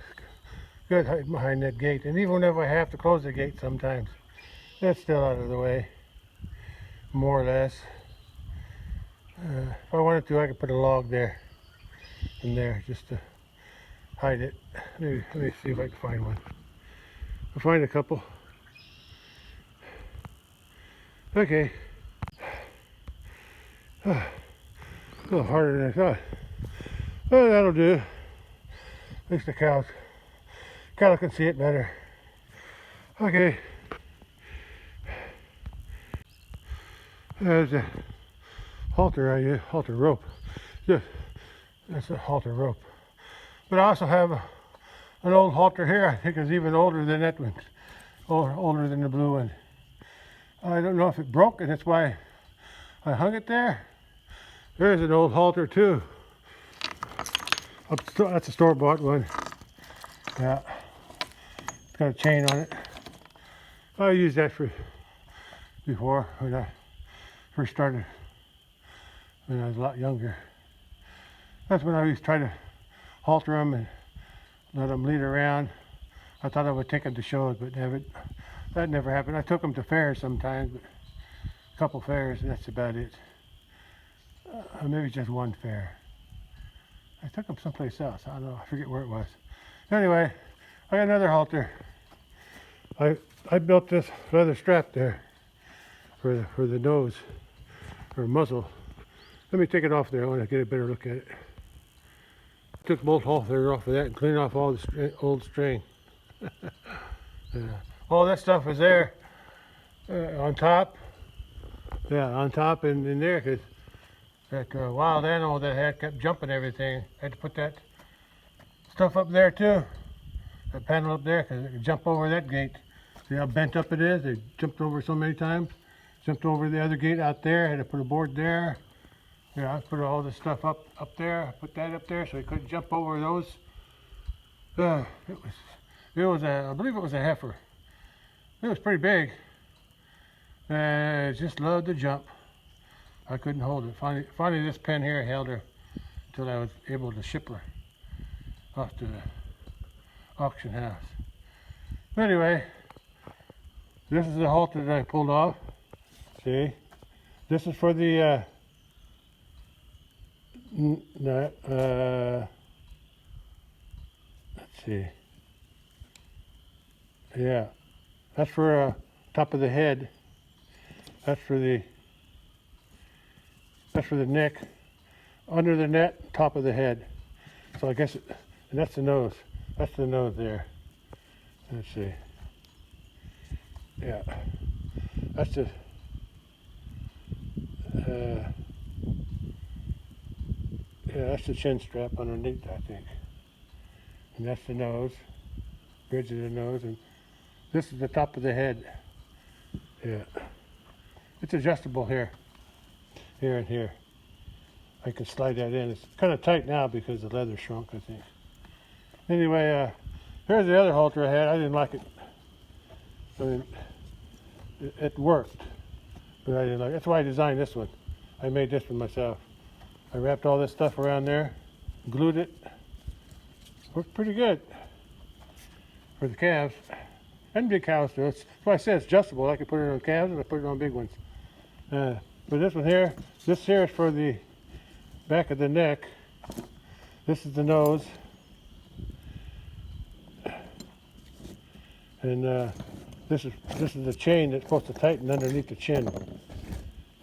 good hiding behind that gate. And even if I have to close the gate sometimes, that's still out of the way, more or less. If I wanted to, I could put a log there and there just to hide it. Let me see if I can find one. I'll find a couple. Okay. A little harder than I thought. Well, that'll do. At least the cow can see it better. Okay. There's a halter I use, halter rope. That's a halter rope. But I also have an old halter here. I think it's even older than that one, or older than the blue one. I don't know if it broke, and that's why I hung it there. There's an old halter too. That's a store-bought one. Yeah, it's got a chain on it. I used that before when I first started, when I was a lot younger. That's when I used to try to halter them and let them lead around. I thought I would take them to shows, but that never happened. I took them to fairs sometimes, but a couple fairs, and that's about it. Maybe just one fair. I took them someplace else. I don't know. I forget where it was. Anyway, I got another halter. I built this leather strap there for the nose or muzzle. Let me take it off there. I want to get a better look at it. Took both halters off of that and cleaned off all the old string. All that stuff was there on top. Yeah, on top and in there, because that wild animal that had kept jumping everything. I had to put that stuff up there too. That panel up there, because it could jump over that gate. See how bent up it is? They jumped over so many times. Jumped over the other gate out there. Had to put a board there. Yeah, I put all this stuff up there. I put that up there so he couldn't jump over those. I believe it was a heifer. It was pretty big. It just loved to jump. I couldn't hold it. Finally this pen here held her until I was able to ship her off to the auction house. Anyway, this is the halter that I pulled off. See, this is for the let's see. Yeah, that's for top of the head. That's for the neck, under the neck, top of the head. So I guess, and that's the nose. That's the nose there. Let's see. Yeah, that's the. Yeah, that's the chin strap underneath, I think. And that's the nose, bridge of the nose, and this is the top of the head. Yeah. It's adjustable here and here. I can slide that in. It's kind of tight now because the leather shrunk, I think. Anyway, here's the other halter I had. I didn't like it. I mean, it worked, but I didn't like it. That's why I designed this one. I made this one myself. I wrapped all this stuff around there, glued it. Worked pretty good for the calves. And big cows too. That's why I said it's adjustable. I can put it on calves and I put it on big ones. But this one here, this here is for the back of the neck. This is the nose. And this is the chain that's supposed to tighten underneath the chin.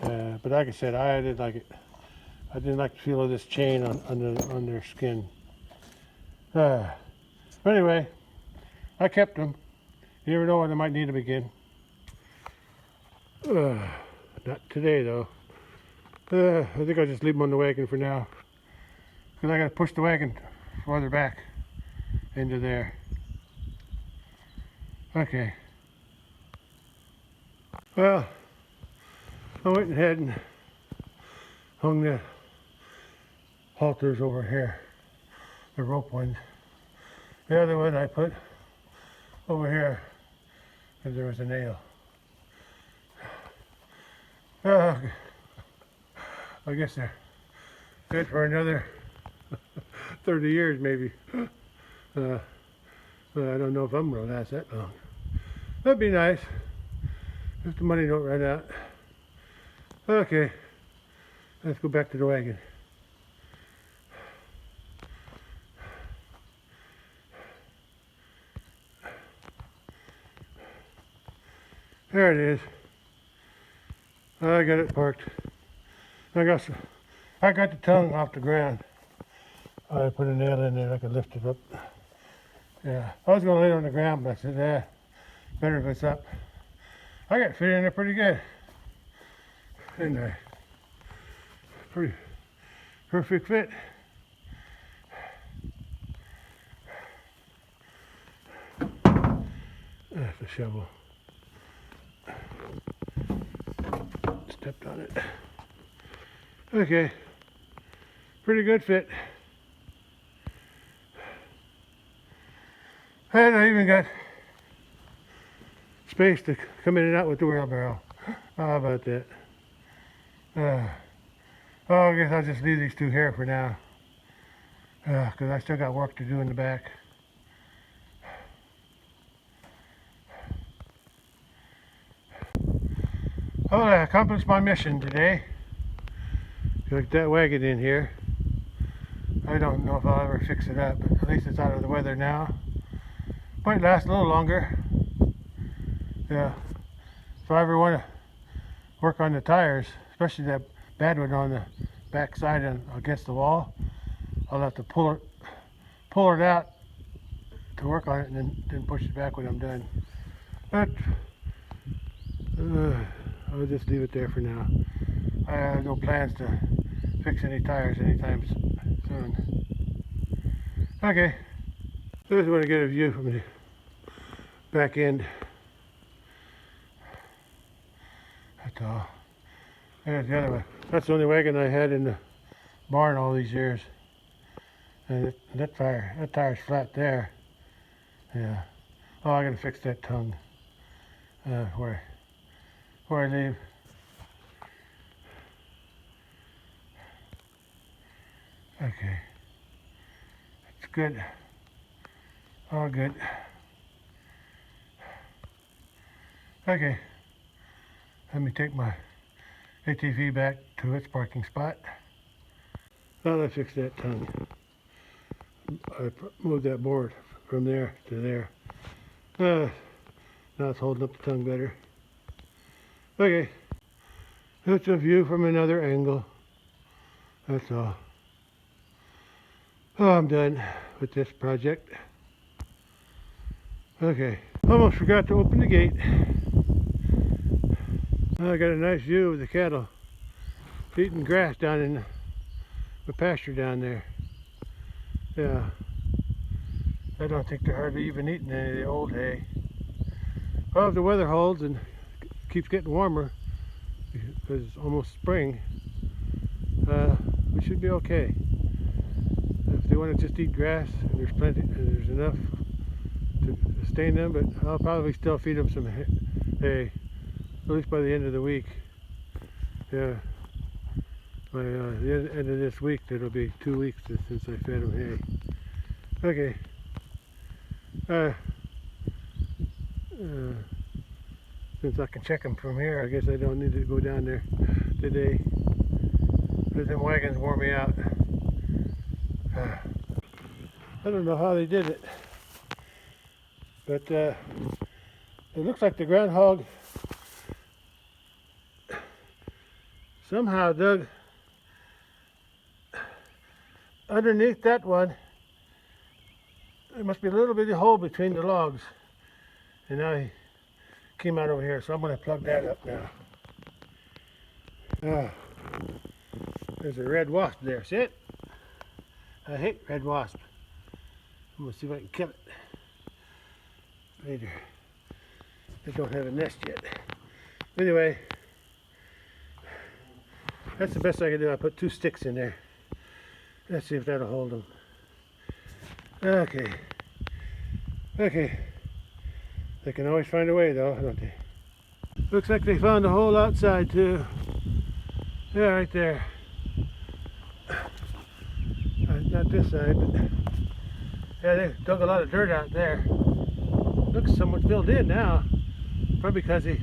But like I said, I didn't like it. I didn't like the feel of this chain on their skin. But anyway, I kept them. You never know when I might need them again. Not today though. I think I'll just leave them on the wagon for now, because I got to push the wagon farther back into there. Okay. Well, I went ahead and hung the halters over here, the rope ones. The other one I put over here because there was a nail. I guess they're good for another 30 years maybe. But I don't know if I'm going to last that long. That'd be nice if the money don't run out. Okay, let's go back to the wagon. There it is. I got it parked. I got the tongue off the ground. I put a nail in there, I could lift it up. Yeah, I was gonna lay it on the ground, but I said, better if it's up. I got it fit in there pretty good. Didn't I? Pretty perfect fit. That's a shovel. Stepped on it. Okay. Pretty good fit. And I even got space to come in and out with the wheelbarrow. How about that? I guess I'll just leave these two here for now. Because I still got work to do in the back. Well, I accomplished my mission today. Got that wagon in here. I don't know if I'll ever fix it up, but at least it's out of the weather now. Might last a little longer. Yeah. If I ever want to work on the tires, especially that bad one on the back side and against the wall, I'll have to pull it out to work on it, and then push it back when I'm done. But I'll just leave it there for now. I have no plans to fix any tires anytime soon. Okay, I just want to get a view from the back end. That's all. There's the other one. That's the only wagon I had in the barn all these years. And that tire's flat there. Yeah. Oh, I gotta fix that tongue. Where I leave. Okay. It's good. All good. Okay. Let me take my ATV back to its parking spot. Now let's fix that tongue. I moved that board from there to there. Now it's holding up the tongue better. Okay. It's a view from another angle. That's all. Oh, I'm done with this project. Okay. Almost forgot to open the gate. I got a nice view of the cattle eating grass down in the pasture down there. Yeah. I don't think they're hardly even eating any of the old hay. Well, if the weather holds and keeps getting warmer, because it's almost spring, we should be okay. If they want to just eat grass, and there's plenty, and there's enough to sustain them, but I'll probably still feed them some hay, at least by the end of the week. Yeah, by the end of this week, it'll be 2 weeks since I fed them hay. Okay. Since I can check them from here, I guess I don't need to go down there today. Because them wagons wore me out. I don't know how they did it, but it looks like the groundhog somehow dug underneath that one. There must be a little bitty hole between the logs, and now he came out over here, so I'm going to plug that up now. There's a red wasp there. See it? I hate red wasp. I'm going to see if I can kill it later. They don't have a nest yet. Anyway, that's the best I can do. I put 2 sticks in there. Let's see if that'll hold them. Okay. Okay. They can always find a way though, don't they? Looks like they found a hole outside too. Yeah, right there. Not this side, but yeah, they dug a lot of dirt out there. Looks somewhat filled in now. Probably because I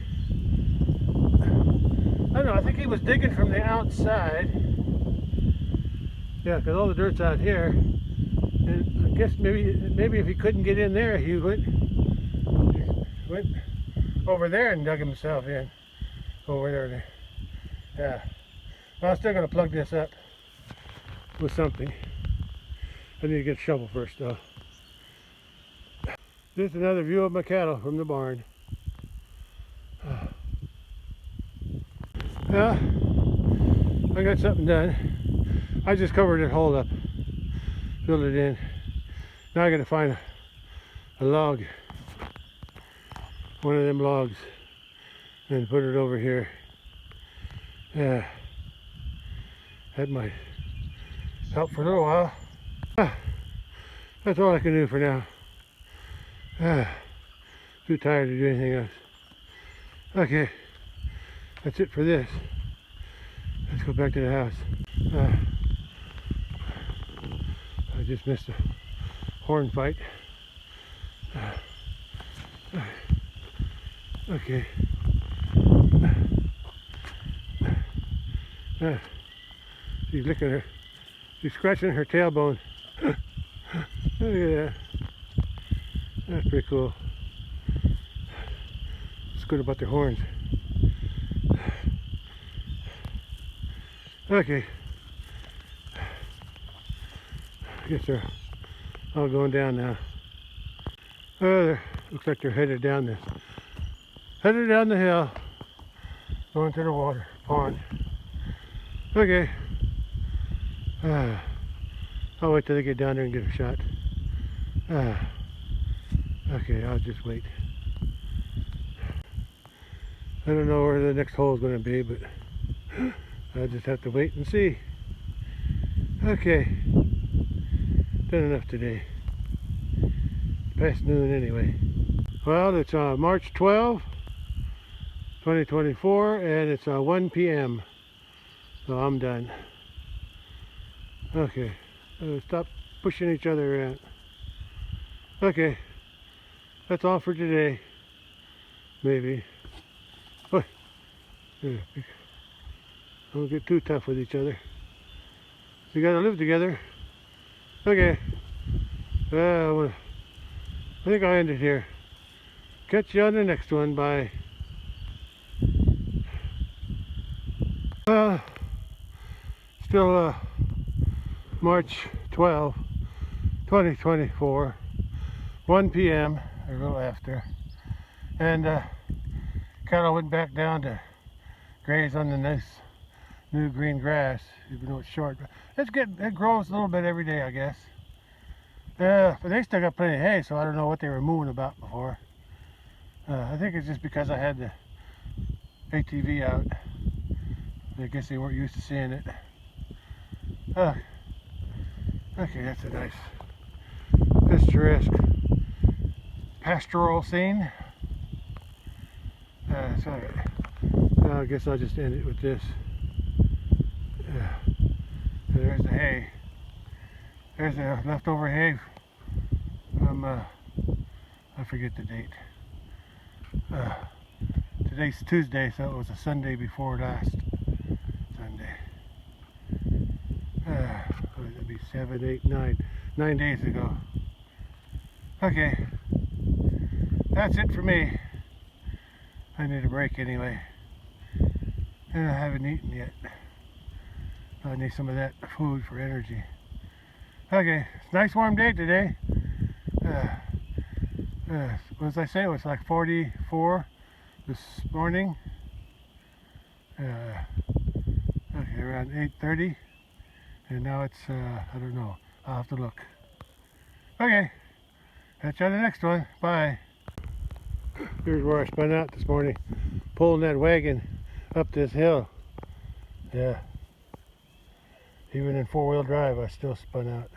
don't know, I think he was digging from the outside. Yeah, because all the dirt's out here. And I guess maybe if he couldn't get in there, he went over there and dug himself in. Over there. Yeah. Well, I'm still going to plug this up with something. I need to get a shovel first though. This is another view of my cattle from the barn. Yeah, I got something done. I just covered it hole up, filled it in. Now I got to find a log, one of them logs, and put it over here. Yeah, that might help for a little while. That's all I can do for now. Too tired to do anything else. Okay, that's it for this. Let's go back to the house. I just missed a horn fight. Okay. She's licking her. She's scratching her tailbone. Look at that. That's pretty cool. It's good about their horns. Okay. I guess they're all going down now. Looks like they're headed down the hill, going to the water pond. Okay. I'll wait till they get down there and get a shot. Okay, I'll just wait. I don't know where the next hole is going to be, but I'll just have to wait and see. Okay. Done enough today. Past noon anyway. Well, it's March 12, 2024, and it's 1 p.m. So I'm done. Okay. Stop pushing each other around. Okay. That's all for today. Maybe. Oh, yeah. Don't get too tough with each other. We gotta live together. Okay. I think I'll end it here. Catch you on the next one. Bye. Still March 12, 2024, 1 p.m. or a little after, and cattle went back down to graze on the nice new green grass, even though it's short. It grows a little bit every day, I guess. But they still got plenty of hay, so I don't know what they were mooing about before. I think it's just because I had the ATV out. I guess they weren't used to seeing it. Okay, that's a nice picturesque pastoral scene. So I guess I'll just end it with this. There's the hay. There's the leftover hay from, I forget the date. Today's Tuesday, so it was a Sunday before last Sunday. That'd be 7, 8, 9 days ago. Okay, that's it for me. I need a break anyway, and I haven't eaten yet. I need some of that food for energy. Okay, it's a nice warm day today. What did I say? It was like 44 this morning. Okay, around 8:30, and now it's I don't know. I'll have to look. Okay, catch you on the next one. Bye. Here's where I spun out this morning, pulling that wagon up this hill. Yeah. Even in four-wheel drive, I still spun out.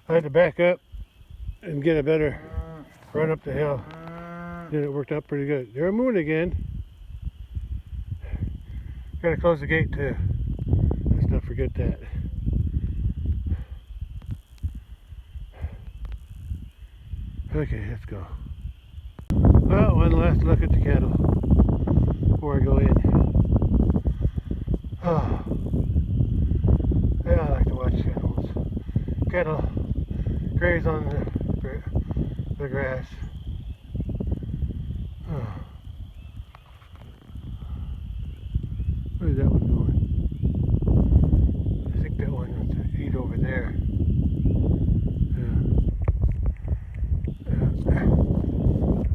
I had to back up and get a better run up the hill. Then it worked out pretty good. They're mooing again. Gotta close the gate too. Let's not forget that. Okay, let's go. Well, one last look at the cattle before I go in. Oh. Yeah, I like to watch cattle graze on the grass. Oh.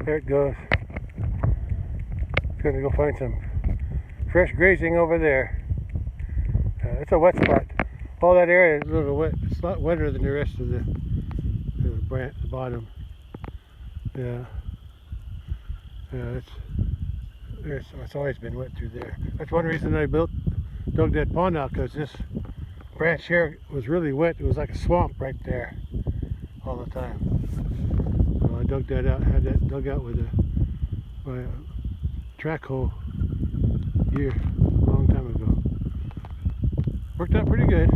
There it goes. It's going to go find some fresh grazing over there. It's a wet spot. All that area is a little wet. It's a lot wetter than the rest of the bottom. Yeah. Yeah, it's always been wet through there. That's one reason I dug that pond out, because this branch here was really wet. It was like a swamp right there all the time. So I dug that out, had that dug out with a track hoe a long time ago. Worked out pretty good.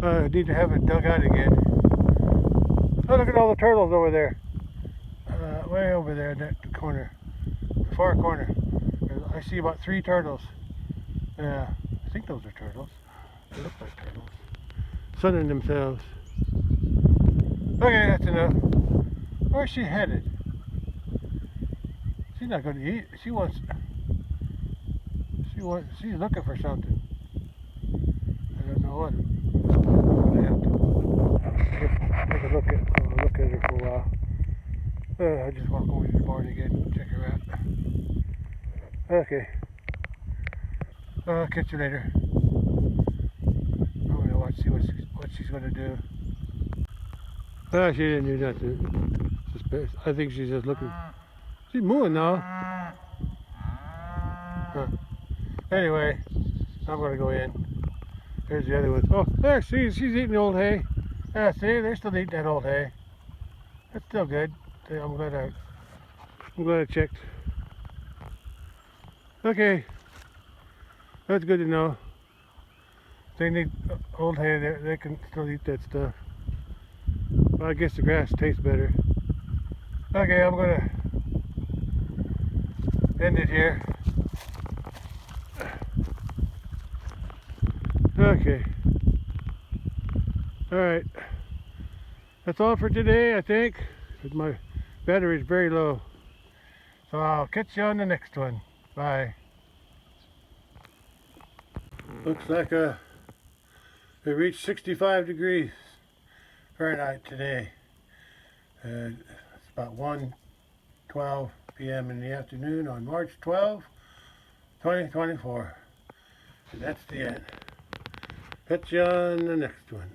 I need to have it dug out again. Oh, look at all the turtles over there. Way over there in that corner. The far corner. I see about 3 turtles. Yeah, I think those are turtles. They look like turtles. Sunning themselves. Okay, that's enough. Where's she headed? She's not going to eat. She's looking for something. I don't know what. I have to take a look at her for a while. I just walk over to the barn again and check her out. Okay. I'll catch you later. I'm going to watch, see what she's going to do. She didn't do nothing. I think she's just looking. She's moving now. Huh. Anyway, I'm going to go in. There's the other ones. Oh, there, she's eating the old hay. Yeah, see, they're still eating that old hay. That's still good. I'm glad I checked. Okay, that's good to know. They need old hay. They can still eat that stuff. Well, I guess the grass tastes better. Okay, I'm gonna end it here. Okay. All right. That's all for today, I think. My battery is very low. So I'll catch you on the next one. Bye. Looks like we reached 65 degrees Fahrenheit today. It's about 1:12 p.m. in the afternoon on March 12, 2024. And that's the end. Catch you on the next one.